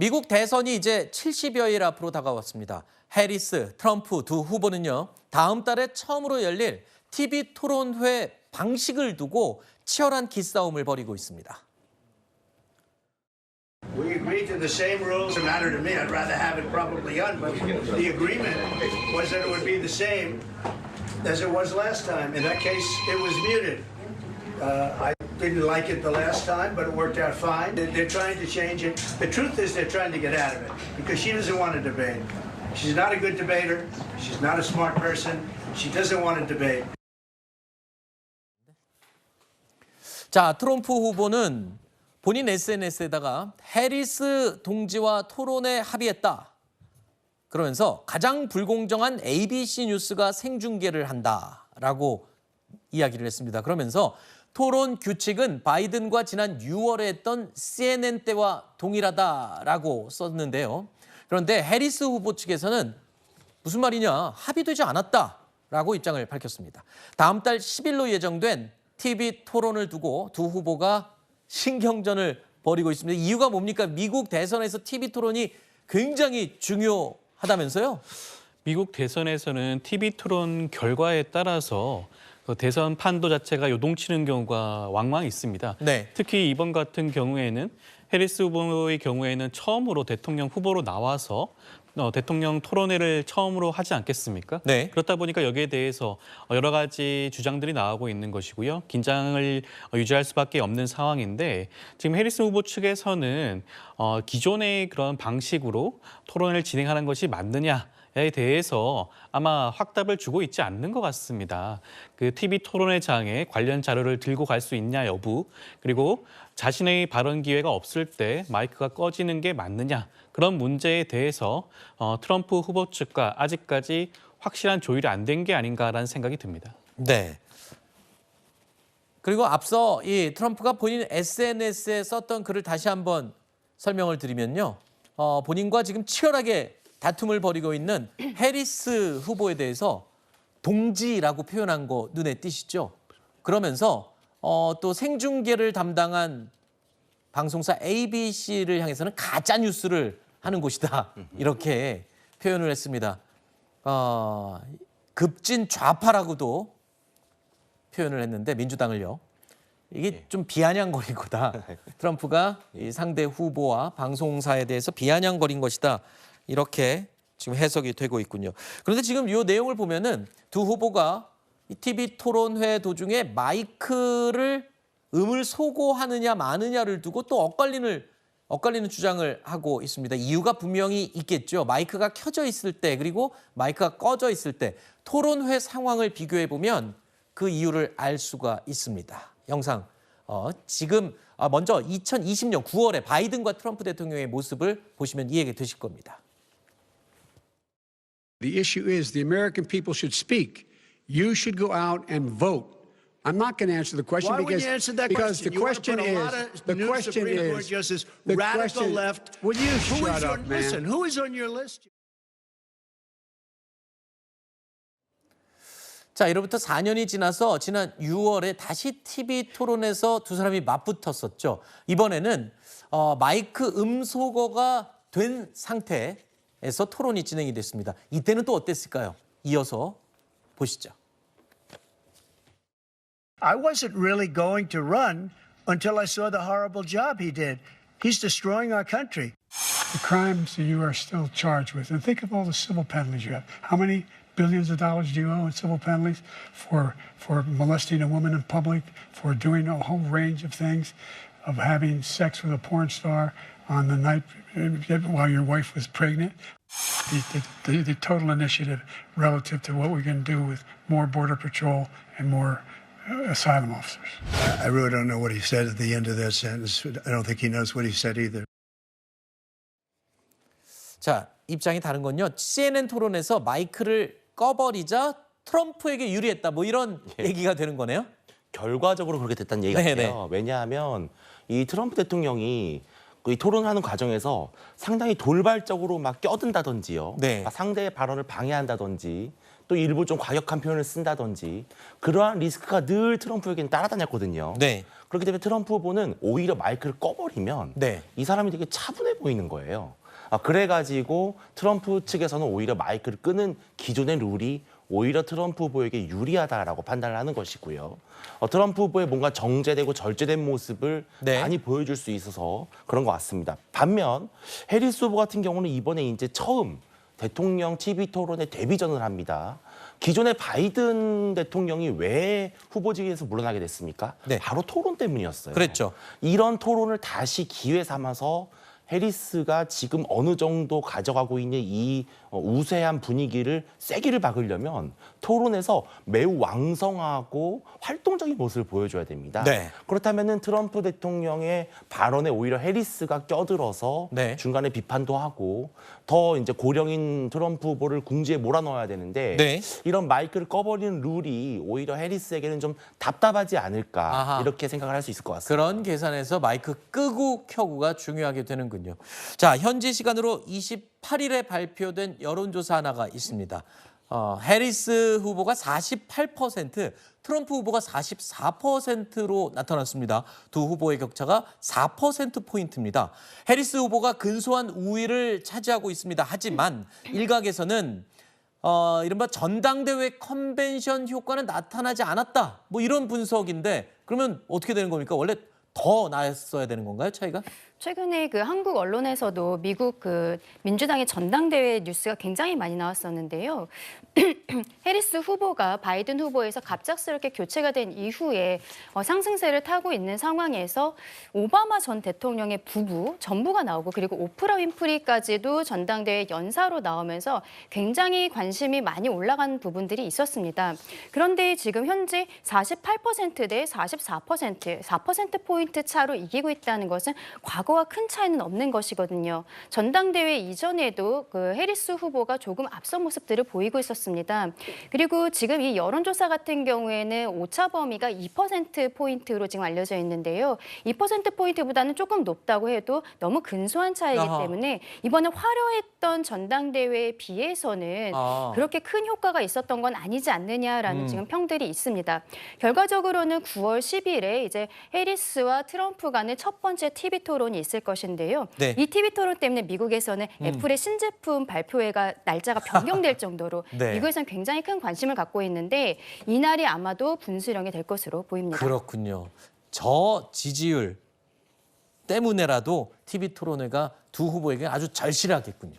미국 대선이 이제 70여일 앞으로 다가왔습니다. 해리스, 트럼프 두 후보는요, 다음 달에 처음으로 열릴 TV 토론회 방식을 두고 치열한 기싸움을 벌이고 있습니다. We agreed to the same rules. It doesn't matter to me. I'd rather have it probably on, but the agreement was that it would be the same as it was last time. In that case, it was muted. I didn't like it the last time, but it worked out fine. They're trying to change it. The truth is they're trying to get out of it because she doesn't want to debate. She's not a good debater. She's not a smart person. She doesn't want to debate. 자, 트럼프 후보는 본인 SNS에다가 해리스 동지와 토론에 합의했다. 그러면서 가장 불공정한 ABC 뉴스가 생중계를 한다라고 이야기를 했습니다. 그러면서 토론 규칙은 바이든과 지난 6월에 했던 CNN 때와 동일하다라고 썼는데요. 그런데 해리스 후보 측에서는 무슨 말이냐, 합의되지 않았다라고 입장을 밝혔습니다. 다음 달 10일로 예정된 TV 토론을 두고 두 후보가 신경전을 벌이고 있습니다. 이유가 뭡니까? 미국 대선에서 TV 토론이 굉장히 중요하다면서요? 미국 대선에서는 TV 토론 결과에 따라서 대선 판도 자체가 요동치는 경우가 왕왕 있습니다. 네. 특히 이번 같은 경우에는 해리스 후보의 경우에는 처음으로 대통령 후보로 나와서 대통령 토론회를 처음으로 하지 않겠습니까? 네. 그렇다 보니까 여기에 대해서 여러 가지 주장들이 나오고 있는 것이고요. 긴장을 유지할 수밖에 없는 상황인데 지금 해리스 후보 측에서는 기존의 그런 방식으로 토론을 진행하는 것이 맞느냐에 대해서 아마 확답을 주고 있지 않는 것 같습니다. 그 TV 토론회장에 관련 자료를 들고 갈 수 있냐 여부, 그리고 자신의 발언 기회가 없을 때 마이크가 꺼지는 게 맞느냐, 그런 문제에 대해서 트럼프 후보 측과 아직까지 확실한 조율이 안 된 게 아닌가라는 생각이 듭니다. 네. 그리고 앞서 이 트럼프가 본인 SNS에 썼던 글을 다시 한번 설명을 드리면요. 본인과 지금 치열하게 다툼을 벌이고 있는 해리스 후보에 대해서 동지라고 표현한 거 눈에 띄시죠? 그러면서 또 생중계를 담당한 방송사 ABC를 향해서는 가짜 뉴스를 하는 곳이다, 이렇게 표현을 했습니다. 급진 좌파라고도 표현을 했는데, 민주당을요. 이게 좀 비아냥거린 거다. 트럼프가 이 상대 후보와 방송사에 대해서 비아냥거린 것이다, 이렇게 지금 해석이 되고 있군요. 그런데 지금 이 내용을 보면은 두 후보가 이 TV 토론회 도중에 마이크를 음을 소거하느냐 마느냐를 두고 또 엇갈리는 주장을 하고 있습니다. 이유가 분명히 있겠죠. 마이크가 켜져 있을 때, 그리고 마이크가 꺼져 있을 때 토론회 상황을 비교해 보면 그 이유를 알 수가 있습니다. 영상 지금 먼저 2020년 9월에 바이든과 트럼프 대통령의 모습을 보시면 이해가 되실 겁니다. The issue is the American people should speak. You should go out and vote. I'm not going to answer the question Why would you answer that because question? the question You is want to put a lot of the new question Supreme Court is justices, the radical question, left. Would you Who shut is up, on, man? listen, who is on your list? 자, 이로부터 4년이 지나서 지난 6월에 다시 TV 토론에서 두 사람이 맞붙었었죠. 이번에는 마이크 음소거가 된 상태에서 토론이 진행이 됐습니다. 이때는 또 어땠을까요? 이어서 보시죠. I wasn't really going to run until I saw the horrible job he did. He's destroying our country. The crimes that you are still charged with, and think of all the civil penalties you have. How many billions of dollars do you owe in civil penalties for molesting a woman in public, for doing a whole range of things, of having sex with a porn star on the night while your wife was pregnant? The total initiative relative to what we're going to do with more border patrol and more asylum officers. I really don't know what he said at the end of that sentence. I don't think he knows what he said either. 자, 입장이 다른 건요. CNN 토론에서 마이크를 꺼버리자 트럼프에게 유리했다, 뭐 이런 얘기가 되는 거네요. 결과적으로 그렇게 됐다는 얘기 같아요. 왜냐하면 이 트럼프 대통령이 이 토론하는 과정에서 상당히 돌발적으로 막 껴든다든지요. 네. 상대의 발언을 방해한다든지 또 일부 좀 과격한 표현을 쓴다든지 그러한 리스크가 늘 트럼프에게는 따라다녔거든요. 네. 그렇기 때문에 트럼프 후보는 오히려 마이크를 꺼버리면 네. 이 사람이 되게 차분해 보이는 거예요. 그래가지고 트럼프 측에서는 오히려 마이크를 끄는 기존의 룰이 오히려 트럼프 후보에게 유리하다라고 판단을 하는 것이고요. 트럼프 후보의 뭔가 정제되고 절제된 모습을 네. 많이 보여줄 수 있어서 그런 것 같습니다. 반면 해리스 후보 같은 경우는 이번에 이제 처음 대통령 TV 토론에 데뷔전을 합니다. 기존의 바이든 대통령이 왜 후보직에서 물러나게 됐습니까? 네. 바로 토론 때문이었어요. 그랬죠. 이런 토론을 다시 기회 삼아서 해리스가 지금 어느 정도 가져가고 있는 이 우세한 분위기를 세기를 박으려면 토론에서 매우 왕성하고 활동적인 모습을 보여줘야 됩니다. 네. 그렇다면은 트럼프 대통령의 발언에 오히려 해리스가 껴들어서 네. 중간에 비판도 하고 더 이제 고령인 트럼프 후보를 궁지에 몰아넣어야 되는데 네. 이런 마이크를 꺼버리는 룰이 오히려 해리스에게는 좀 답답하지 않을까 아하. 이렇게 생각을 할 수 있을 것 같습니다. 그런 계산에서 마이크 끄고 켜고가 중요하게 되는군요. 자, 현지 시간으로 28일에 발표된 여론조사 하나가 있습니다. 해리스 후보가 48%, 트럼프 후보가 44%로 나타났습니다. 두 후보의 격차가 4%포인트입니다. 해리스 후보가 근소한 우위를 차지하고 있습니다. 하지만 일각에서는 이른바 전당대회 컨벤션 효과는 나타나지 않았다. 뭐 이런 분석인데 그러면 어떻게 되는 겁니까? 원래 더 나았어야 되는 건가요, 차이가? 최근에 그 한국 언론에서도 미국 그 민주당의 전당대회 뉴스가 굉장히 많이 나왔었는데요. 해리스 후보가 바이든 후보에서 갑작스럽게 교체가 된 이후에 상승세를 타고 있는 상황에서 오바마 전 대통령의 부부 전부가 나오고 그리고 오프라 윈프리까지도 전당대회 연사로 나오면서 굉장히 관심이 많이 올라간 부분들이 있었습니다. 그런데 지금 현재 48% 대 44%, 4%포인트 차로 이기고 있다는 것은 과거와 큰 차이는 없는 것이거든요. 전당대회 이전에도 그 해리스 후보가 조금 앞선 모습들을 보이고 있었습니다. 그리고 지금 이 여론조사 같은 경우에는 오차 범위가 2%포인트로 지금 알려져 있는데요. 2%포인트보다는 조금 높다고 해도 너무 근소한 차이기 아하. 때문에 이번에 화려했던 전당대회에 비해서는 그렇게 큰 효과가 있었던 건 아니지 않느냐라는 지금 평들이 있습니다. 결과적으로는 9월 10일에 이제 해리스와 트럼프 간의 첫 번째 TV 토론이 있을 것인데요. 네. 이 TV 토론 때문에 미국에서는 애플의 신제품 발표회가 날짜가 변경될 정도로 네. 미국에서는 굉장히 큰 관심을 갖고 있는데 이날이 아마도 분수령이 될 것으로 보입니다. 그렇군요. 저 지지율 때문에라도 TV 토론회가 두 후보에게 아주 절실하겠군요.